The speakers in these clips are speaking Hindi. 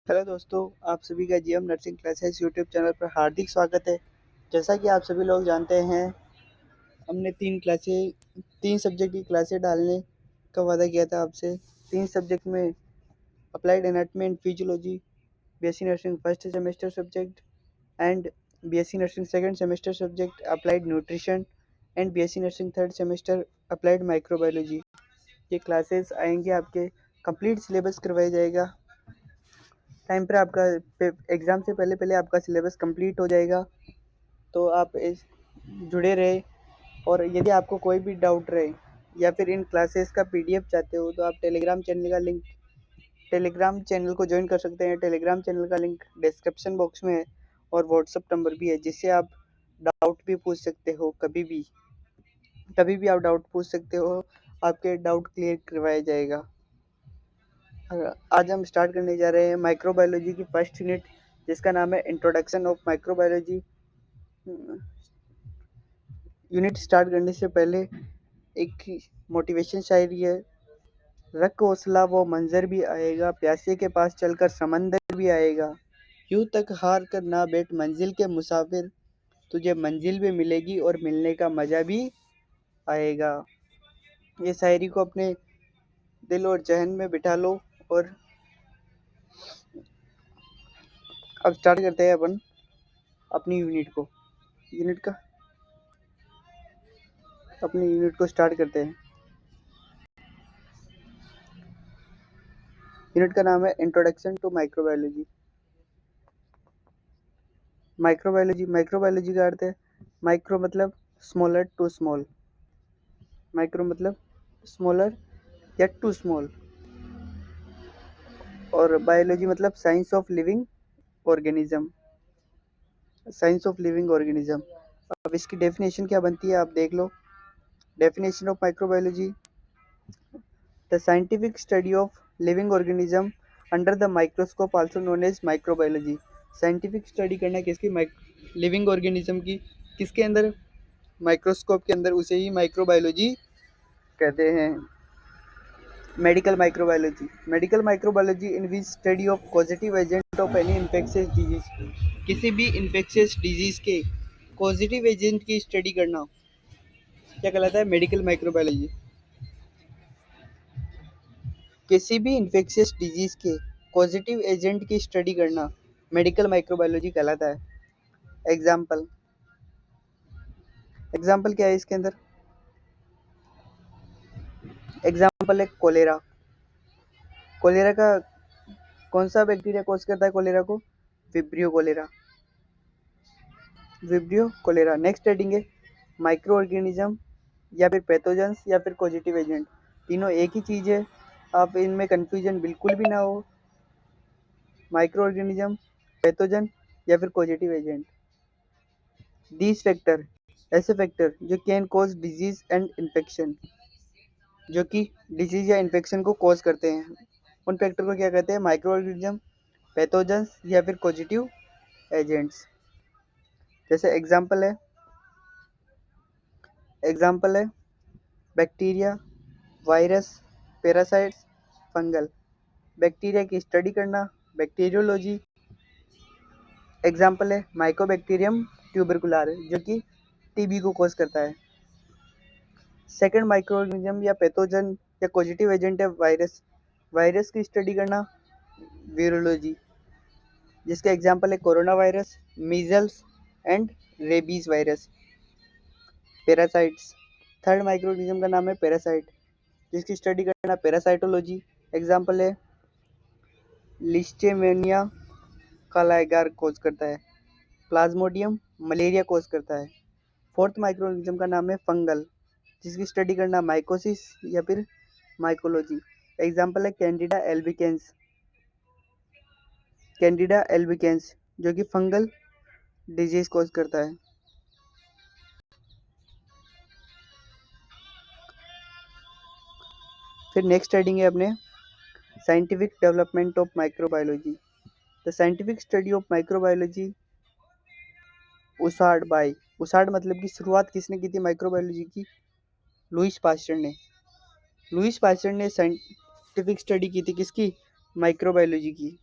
हेलो दोस्तों, आप सभी का GM nursing classes YouTube channel पर हार्दिक स्वागत है। जैसा कि आप सभी लोग जानते हैं, हमने तीन सब्जेक्ट की क्लासें डालने का वादा किया था आपसे। तीन सब्जेक्ट में applied anatomy and physiology, BSc nursing first semester subject and BSc nursing second semester subject applied nutrition and BSc nursing third semester applied microbiology. ये क्लासेस आएंगे, आपके कंप्लीट सिलेबस करवाया जाएगा। टाइम पर आपका एग्ज़ाम से पहले पहले आपका सिलेबस कंप्लीट हो जाएगा, तो आप इस जुड़े रहे। और यदि आपको कोई भी डाउट रहे या फिर इन क्लासेस का पीडीएफ चाहते हो, तो आप टेलीग्राम चैनल को ज्वाइन कर सकते हैं। टेलीग्राम चैनल का लिंक डिस्क्रिप्शन बॉक्स में है और व्हाट्सअप नंबर भी है, जिससे आप डाउट भी पूछ सकते हो। कभी भी आप डाउट पूछ सकते हो, आपके डाउट क्लियर करवाया जाएगा। आज हम स्टार्ट करने जा रहे हैं माइक्रोबायोलॉजी की फर्स्ट यूनिट, जिसका नाम है introduction of microbiology. Unit start करने से पहले एक मोटिवेशन शायरी है। रख हौसला वो मंजर भी आएगा, प्यासे के पास चलकर समंदर भी आएगा। यूं तक हार कर ना बैठ मंजिल के मुसाफिर, तुझे मंजिल भी मिलेगी और मिलने का मजा भी आएगा। ये शायरी को अपने दिल और जहन में बिठा लो। और अब स्टार्ट करते हैं अपन अपनी यूनिट का अपनी यूनिट को स्टार्ट करते हैं। यूनिट का नाम है इंट्रोडक्शन टू माइक्रोबायोलॉजी। माइक्रोबायोलॉजी का अर्थ है माइक्रो मतलब स्मॉलर टू स्मॉल। माइक्रो मतलब स्मॉलर या टू स्मॉल, और बायोलॉजी मतलब साइंस ऑफ लिविंग ऑर्गेनिज्म। अब इसकी डेफिनेशन क्या बनती है, आप देख लो। Definition of microbiology: the scientific study of living organism under the microscope, also known as microbiology. Scientific study करना किसकी? लिविंग ऑर्गेनिज्म की। किसके अंदर? माइक्रोस्कोप के अंदर। उसे ही माइक्रोबायोलॉजी कहते हैं। Medical microbiology in which study of positive agent of any infectious disease. किसी भी इन्फेक्शियस डिजीज के पॉजिटिव एजेंट की स्टडी करना क्या कहलाता है? Medical microbiology. किसी भी इन्फेक्शियस डिजीज के पॉजिटिव एजेंट की स्टडी करना मेडिकल माइक्रोबायोलॉजी कहलाता है। एग्जाम्पल क्या है इसके अंदर? एग्जाम्पल है कोलेरा। कोलेरा का कौन सा बैक्टीरिया कॉज करता है कोलेरा को? Vibrio cholera. नेक्स्ट हेडिंग है माइक्रो ऑर्गेनिज्म या फिर पैथोजेंस या फिर पॉजिटिव एजेंट। तीनों एक ही चीज़ है, आप इनमें कंफ्यूजन बिल्कुल भी ना हो। माइक्रो ऑर्गेनिज्म, पैथोजन या फिर पॉजिटिव एजेंट। दीज फैक्टर, ऐसे फैक्टर जो can cause disease and infection, जो कि डिजीज या इन्फेक्शन को कॉज करते हैं, उन फैक्टर को क्या कहते हैं? माइक्रो ऑर्गेनिज्म, पैथोजेंस या फिर पॉजिटिव एजेंट्स। जैसे एग्जाम्पल है bacteria, virus, parasites, fungal. Bacteria की स्टडी करना बैक्टीरियोलॉजी। एग्जाम्पल है माइकोबैक्टीरियम ट्यूबरकुलार, जो कि टीबी को कॉज करता है। सेकंड माइक्रो ऑर्गेनिज्म या पैथोजन या पॉजिटिव एजेंट है वायरस की स्टडी करना वीरोलॉजी, जिसके एग्जाम्पल है corona virus, measles and rabies virus. Parasites, third micro organism का नाम है पैरासाइट, जिसकी स्टडी करना पैरासाइटोलॉजी। एग्जाम्पल है लिस्टेमिया कालाइगार कोज करता है, प्लाज्मोडियम मलेरिया कोज करता है। फोर्थ माइक्रो ऑर्गेनिज्म का नाम है फंगल, जिसकी स्टडी करना माइकोसिस या फिर माइकोलॉजी। एग्जाम्पल है कैंडिडा एल्बिकेंस, जो कि फंगल डिजीज कोज करता है। फिर नेक्स्ट हेडिंग है अपने scientific development of microbiology. The scientific study of microbiology उसाड मतलब की शुरुआत किसने की थी माइक्रोबायोलॉजी की? लुईस पास्चर ने साइंटिफिक स्टडी की थी किसकी? माइक्रोबायोलॉजी की।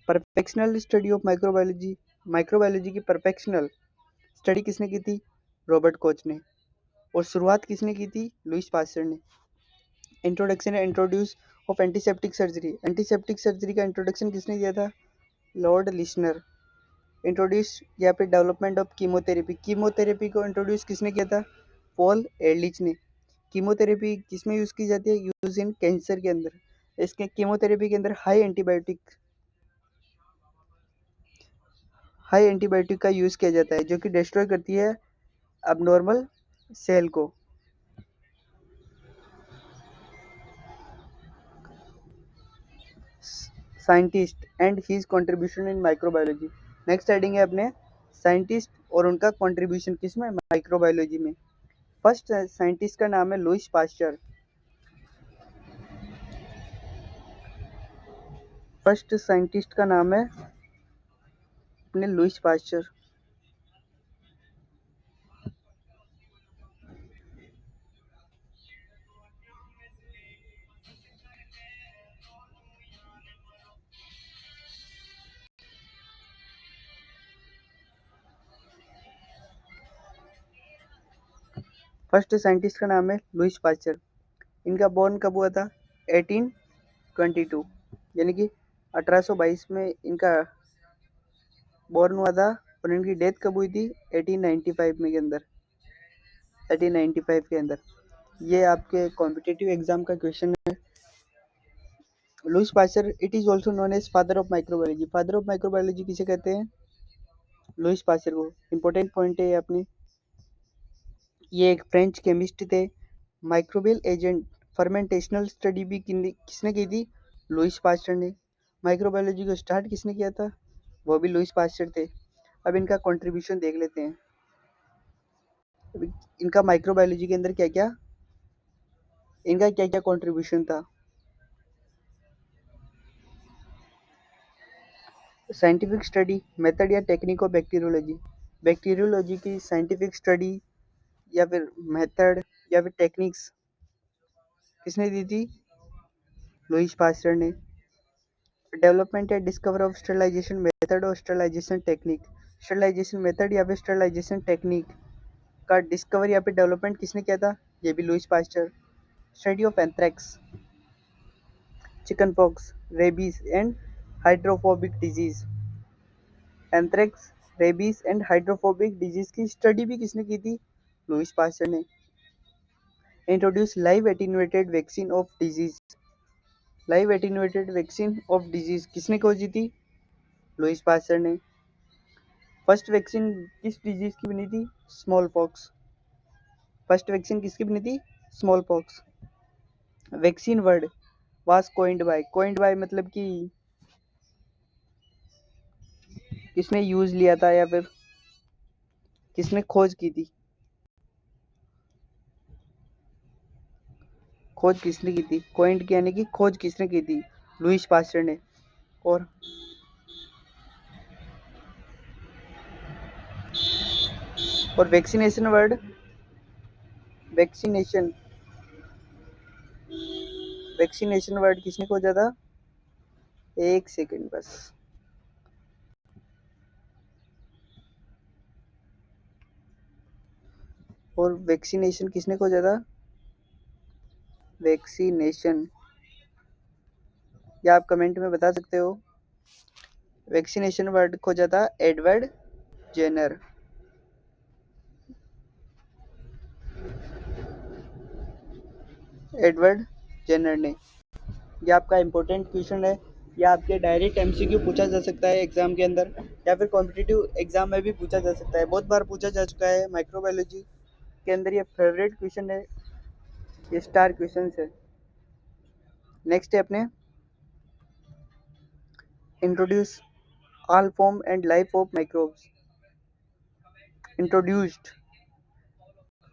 Professional study of microbiology, microbiology की परफेक्शनल स्टडी किसने की थी? रॉबर्ट कोच ने। और शुरुआत किसने की थी? लुईस पास्चर ने। Introduction and introduce of antiseptic surgery, antiseptic surgery का इंट्रोडक्शन किसने दिया था? Lord listener. इंट्रोड्यूस या फिर डेवलपमेंट ऑफ कीमोथेरेपी, कीमोथेरेपी को इंट्रोड्यूस किसने किया था? पॉल एरलिच ने। कीमोथेरेपी किसमें यूज़ की जाती है? यूज इन कैंसर के अंदर। इसके कीमोथेरेपी के अंदर हाई एंटीबायोटिक का यूज़ किया जाता है जो कि डिस्ट्रॉय करती है अबनॉर्मल सेल को। Scientist and his contribution in microbiology. Next heading है अपने साइंटिस्ट और उनका कंट्रीब्यूशन किसमें? माइक्रोबायोलॉजी में। फर्स्ट साइंटिस्ट का नाम है लुईस पास्चर। फर्स्ट साइंटिस्ट का नाम है अपने लुईस पास्चर। फर्स्ट साइंटिस्ट का नाम है लुईस पास्चर। इनका बॉर्न कब हुआ था? 1822, यानी कि 1822 में इनका बॉर्न हुआ था। और इनकी डेथ कब हुई थी? 1895 में के अंदर, 1895 के अंदर। ये आपके कॉम्पिटिटिव एग्जाम का क्वेश्चन है। Louis Pasteur it is also known as father of microbiology. Father of microbiology किसे कहते हैं? लुईस पास्चर को। इंपॉर्टेंट पॉइंट है अपने, ये एक फ्रेंच केमिस्ट थे। माइक्रोबियल एजेंट फर्मेंटेशनल स्टडी भी किसने की थी? लुईस पास्चर ने। माइक्रोबायोलॉजी को स्टार्ट किसने किया था? वो भी लुईस पास्चर थे। अब इनका कंट्रीब्यूशन देख लेते हैं। इनका माइक्रोबायोलॉजी के अंदर क्या क्या कंट्रीब्यूशन था? साइंटिफिक स्टडी, मेथड या टेक्निक ऑफ बैक्टीरियोलॉजी। बैक्टीरियोलॉजी की साइंटिफिक स्टडी या फिर मेथड या फिर टेक्निक्स किसने दी थी? लुईस पास्चर ने। डेवलपमेंट या डिस्कवर ऑफ स्टरलाइजेशन मेथड और स्टरलाइजेशन टेक्निक। स्टरलाइजेशन मेथड या फिर स्टरलाइजेशन टेक्निक का डिस्कवर या फिर डेवलपमेंट किसने किया था? ये भी Lewis pasture. Study of anthrax, chicken pox, rabies and hydrophobic disease. Anthrax, rabies and hydrophobic disease की स्टडी भी किसने की थी? लुईस पास्चर ने। Introduce live attenuated vaccine of disease. Live attenuated vaccine of disease किसने खोजी थी? लुईस पास्चर ने। फर्स्ट वैक्सीन किस डिजीज की बनी थी? Small pox. फर्स्ट वैक्सीन किसकी बनी थी? Smallpox. Vaccine word was coined by मतलब कि किसने यूज लिया था या फिर किसने खोज की थी? खोज किसने की थी? कोइंड की यानी कि खोज किसने की थी? लुईस पास्चर ने। और vaccination word, vaccination vaccination word किसने खोजा था? एक सेकंड बस। और वैक्सीनेशन किसने खोजा था? वैक्सीनेशन, या आप कमेंट में बता सकते हो। वैक्सीनेशन वर्ड खोजा था एडवर्ड जेनर। एडवर्ड जेनर ने। ये आपका इंपॉर्टेंट क्वेश्चन है। या आपके डायरेक्ट एमसीक्यू पूछा जा सकता है एग्जाम के अंदर, या फिर कॉम्पिटिटिव एग्जाम में भी पूछा जा सकता है। बहुत बार पूछा जा चुका है माइक्रोबायोलॉजी के अंदर। ये फेवरेट क्वेश्चन है, ये स्टार क्वेश्चन है। नेक्स्ट है अपने introduce all form and life of microbes. Introduced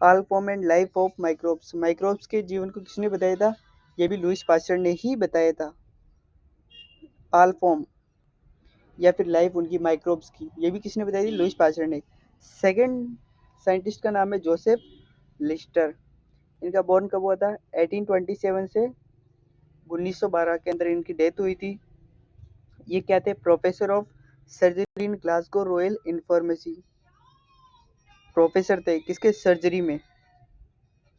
all form and life of microbes. Microbes के जीवन को किसने बताया था? ये भी लुईस पास्चर ने ही बताया था। ऑल फॉर्म या फिर लाइफ उनकी माइक्रोब्स की, ये भी किसने बताई थी? लुईस पास्चर ने। सेकंड साइंटिस्ट का नाम है जोसेफ लिस्टर। इनका बॉर्न कब हुआ था? 1827 से 1912 के अंदर इनकी डेथ हुई थी। ये क्या थे? Professor of surgery in Glasgow Royal infirmary. Professor थे किसके? सर्जरी में।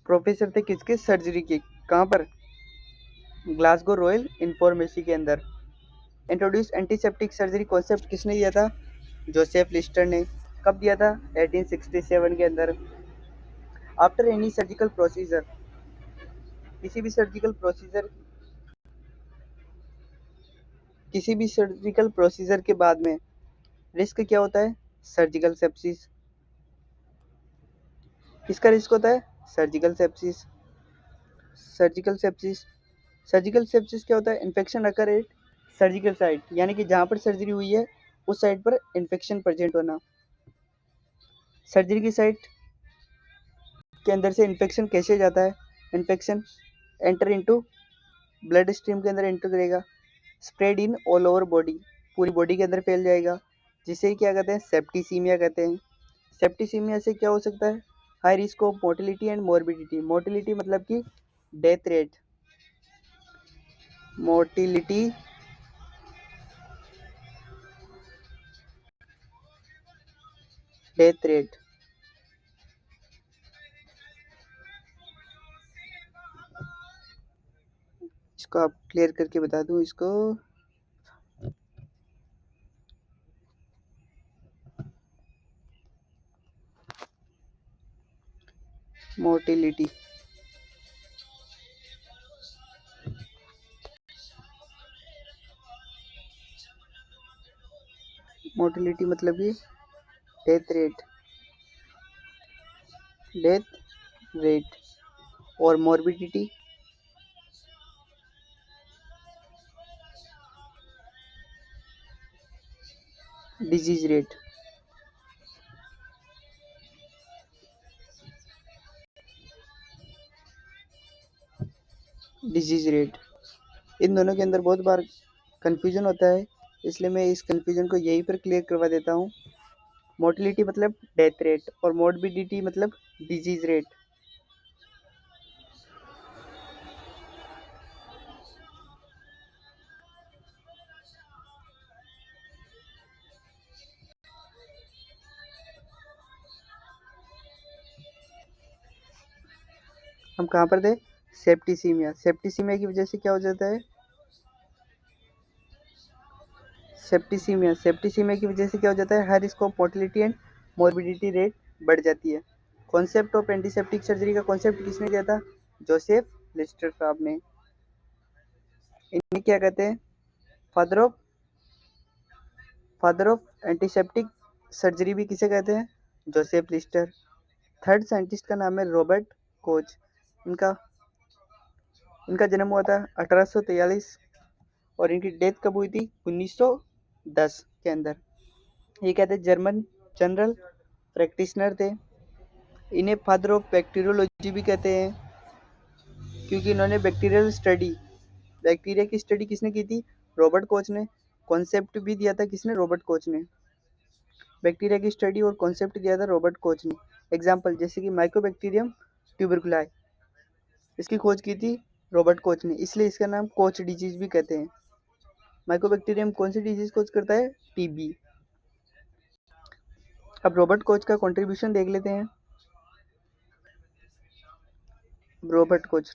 प्रोफेसर थे किसके? सर्जरी के। कहाँ पर? ग्लासगो रॉयल इन्फॉर्मेसी के अंदर। इंट्रोड्यूस एंटीसेप्टिक सर्जरी कॉन्सेप्ट किसने दिया था? जोसेफ लिस्टर ने। कब दिया था? 1867 के अंदर। आफ्टर एनी सर्जिकल प्रोसीजर, किसी भी सर्जिकल प्रोसीजर किसी भी सर्जिकल प्रोसीजर के बाद में रिस्क क्या होता है? Surgical sepsis. किसका रिस्क होता है? Surgical sepsis. Surgical sepsis surgical sepsis क्या होता है? Infection occur at surgical site, यानी कि जहाँ पर सर्जरी हुई है उस साइट पर इन्फेक्शन प्रेजेंट होना। सर्जरी की साइट के अंदर से इन्फेक्शन कैसे जाता है? Infection enter into blood stream के अंदर एंटर करेगा, spread in all over body, पूरी बॉडी के अंदर फैल जाएगा, जिसे क्या कहते हैं? सेप्टिसीमिया कहते हैं। सेप्टिसीमिया से क्या हो सकता है? High risk of mortality and morbidity. Mortality मतलब कि death rate. Mortality death rate. इसको आप क्लियर करके बता दूं इसको। मोर्टिलिटी मोर्टिलिटी मतलब कि डेथ रेट। डेथ रेट और morbidity disease rate. Disease rate, इन दोनों के अंदर बहुत बार कंफ्यूजन होता है, इसलिए मैं इस कंफ्यूजन को यहीं पर क्लियर करवा देता हूँ। मोर्टिलिटी मतलब डेथ रेट और मोर्बिडिटी मतलब डिजीज रेट। हम कहाँ पर थे? सेप्टिसीमिया। सेप्टिसीमिया की वजह से क्या हो जाता है? सेप्टिसीमिया की वजह से क्या हो जाता है? High risk of mortality and morbidity rate बढ़ जाती है। कॉन्सेप्ट ऑफ एंटीसेप्टिक सर्जरी का कॉन्सेप्ट किसने दिया था? जोसेफ लिस्टर साहब ने। इन्हें क्या कहते हैं? Father of father of antiseptic surgery भी किसे कहते हैं? Joseph Lister. थर्ड साइंटिस्ट का नाम है रॉबर्ट कोच। इनका इनका जन्म हुआ था 1843 और इनकी डेथ कब हुई थी? 1910 के अंदर। ये कहते हैं जर्मन जनरल प्रैक्टिशनर थे। इन्हें फादर ऑफ बैक्टीरियोलॉजी भी कहते हैं, क्योंकि इन्होंने बैक्टीरिया की स्टडी किसने की थी? रॉबर्ट कोच ने। कॉन्सेप्ट भी दिया था किसने? रॉबर्ट कोच ने। बैक्टीरिया की स्टडी और कॉन्सेप्ट दिया था रॉबर्ट कोच ने। एग्जाम्पल जैसे कि माइकोबैक्टीरियम ट्यूबरकुलाई, इसकी खोज की थी रॉबर्ट कोच ने, इसलिए इसका नाम कोच डिजीज भी कहते हैं। माइकोबैक्टीरियम कौन सी डिजीज कोच करता है? टीबी। अब रॉबर्ट कोच का कंट्रीब्यूशन देख लेते हैं। रॉबर्ट कोच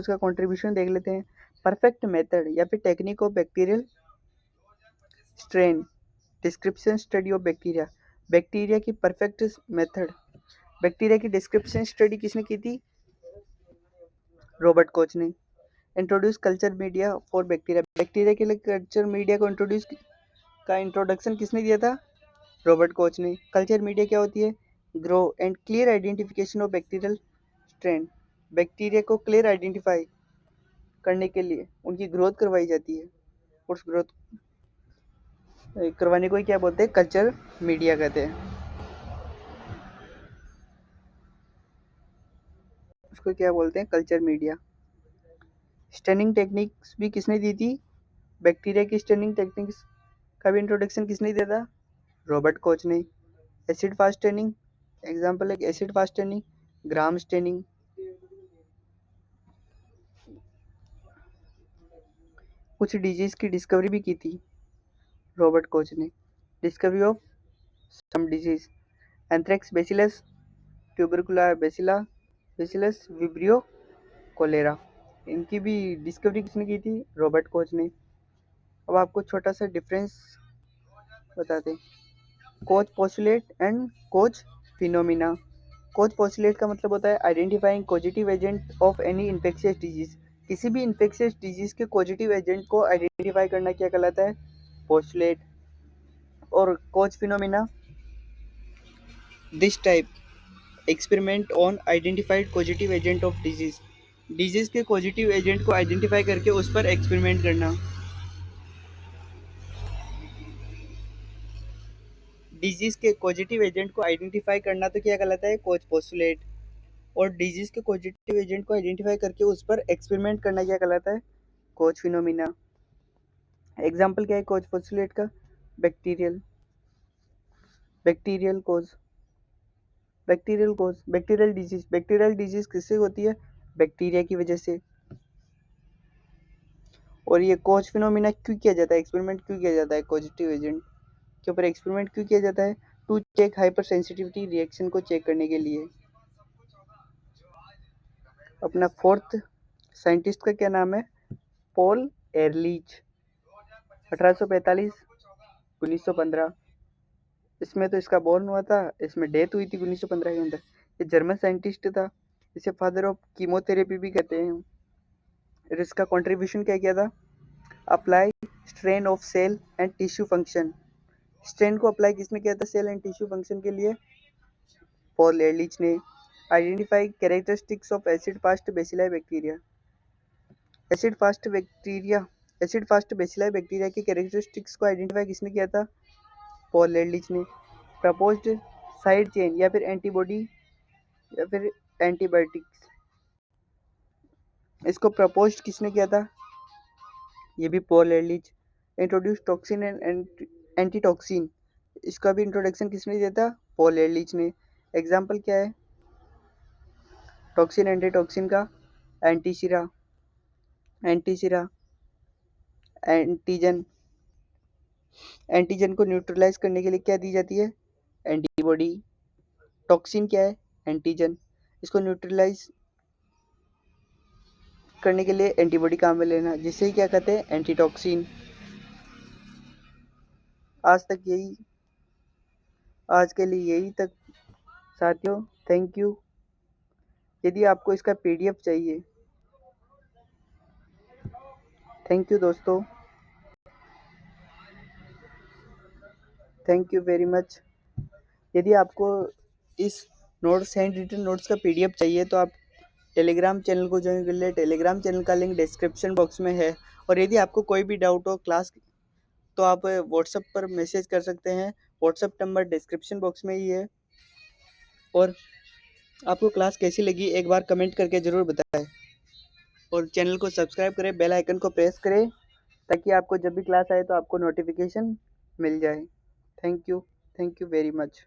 का कंट्रीब्यूशन देख लेते हैं। परफेक्ट मेथड या फिर technique of bacterial strain description study of bacteria. Bacteria की परफेक्ट मेथड, बैक्टीरिया की डिस्क्रिप्शन स्टडी किसने की थी? रॉबर्ट कोच ने। Introduce culture media for bacteria, bacteria के लिए कल्चर मीडिया को इंट्रोडक्शन किसने दिया था? रॉबर्ट कोच ने। कल्चर मीडिया क्या होती है? Grow and clear identification of bacterial strain, bacteria को क्लियर आइडेंटिफाई करने के लिए उनकी ग्रोथ करवाई जाती है। उस ग्रोथ करवाने को ही क्या बोलते हैं? कल्चर मीडिया कहते हैं। उसको क्या बोलते हैं? Culture media. स्टनिंग टेक्निक्स भी किसने दी थी? बैक्टीरिया की स्टनिंग टेक्निक्स का भी इंट्रोडक्शन किसने दिया था? रॉबर्ट कोच ने। एसिड फास्ट स्टनिंग, एग्जाम्पल है acid fast staining, gram staining. कुछ डिजीज की डिस्कवरी भी की थी। रॉबर्ट कोच ने। Discovery of some disease, anthrax bacillus, tubercular bacillus Vibrio cholera, इनकी भी डिस्कवरी किसने की थी? रॉबर्ट कोच ने। अब आपको छोटा सा डिफरेंस बताते हैं, coach postulate and coach phenomena. Coach postulate का मतलब होता है identifying positive agent of any infectious disease. किसी भी इन्फेक्शियस डिजीज के पॉजिटिव एजेंट को आइडेंटिफाई करना क्या कहलाता है? पोस्टुलेट। और coach phenomena, this type experiment on identified positive agent of disease के पॉजिटिव एजेंट को आइडेंटिफाई करके उस पर एक्सपेरिमेंट करना। डिजीज के पॉजिटिव एजेंट को आइडेंटिफाई करना तो क्या कहलाता है? Coach postulate. और डिजीज के पॉजिटिव एजेंट को आइडेंटिफाई करके उस पर एक्सपेरिमेंट करना क्या कहलाता है? Coach phenomena. एग्जाम्पल क्या है कोच पोस्टुलेट का? बैक्टीरियल कोज, बैक्टीरियल डिजीज किससे होती है? बैक्टीरिया की वजह से। और ये कोच फिनोमिना क्यों किया जाता है? एक्सपेरिमेंट क्यों किया जाता है पॉजिटिव एजेंट के ऊपर? एक्सपेरिमेंट क्यों किया जाता है? To check hyper sensitivity reaction को चेक करने के लिए। अपना फोर्थ साइंटिस्ट का क्या नाम है? Paul Erlich, 1845 1915। इसमें तो इसका बॉर्न हुआ था, इसमें डेथ हुई थी 1915 के अंदर। ये जर्मन साइंटिस्ट था, इसे फादर ऑफ कीमोथेरेपी भी कहते हैं। और इसका कंट्रीब्यूशन क्या किया था? Apply strain of cell and tissue function. Strain को अप्लाई किसने किया था सेल एंड टिश्यू फंक्शन के लिए? पॉल एरलीच ने। Identify characteristics of acid fast bacilli bacteria. Acid fast bacilli bacteria की कैरेक्टरिस्टिक्स को आइडेंटिफाई किसने किया था? पॉल एरलीच ने। प्रपोज्ड साइड चेन या फिर एंटीबॉडी या फिर एंटीबायोटिक्स, इसको प्रपोज्ड किसने किया था? ये भी Paul Ehrlich. Introduce toxin and antitoxin, इसका भी इंट्रोडक्शन किसने दिया था? पॉल एरलीच ने। एग्जाम्पल क्या है टॉक्सिन एंटीटॉक्सिन का? एंटीशिरा एंटीजन। एंटीजन को न्यूट्रलाइज करने के लिए क्या दी जाती है? एंटीबॉडी। टॉक्सिन क्या है? एंटीजन। इसको न्यूट्रलाइज करने के लिए एंटीबॉडी काम में लेना, जिसे ही क्या कहते हैं? एंटीटॉक्सिन। आज के लिए यही तक साथियों। Thank you. यदि आपको इसका पीडीएफ चाहिए, थैंक यू दोस्तों, थैंक यू वेरी मच। यदि आपको इस नोट्स हैंड रिटन नोट्स का पीडीएफ चाहिए तो आप टेलीग्राम चैनल को ज्वाइन कर ले। टेलीग्राम चैनल का लिंक डिस्क्रिप्शन बॉक्स में है। और यदि आपको कोई भी डाउट हो क्लास, तो आप व्हाट्सएप पर मैसेज कर सकते हैं। व्हाट्सएप नंबर डिस्क्रिप्शन बॉक्स में ही है। और आपको क्लास कैसी लगी एक बार कमेंट करके ज़रूर बताएं। और चैनल को सब्सक्राइब करें, बेल आइकन को प्रेस करें, ताकि आपको जब भी क्लास आए तो आपको नोटिफिकेशन मिल जाए। Thank you very much.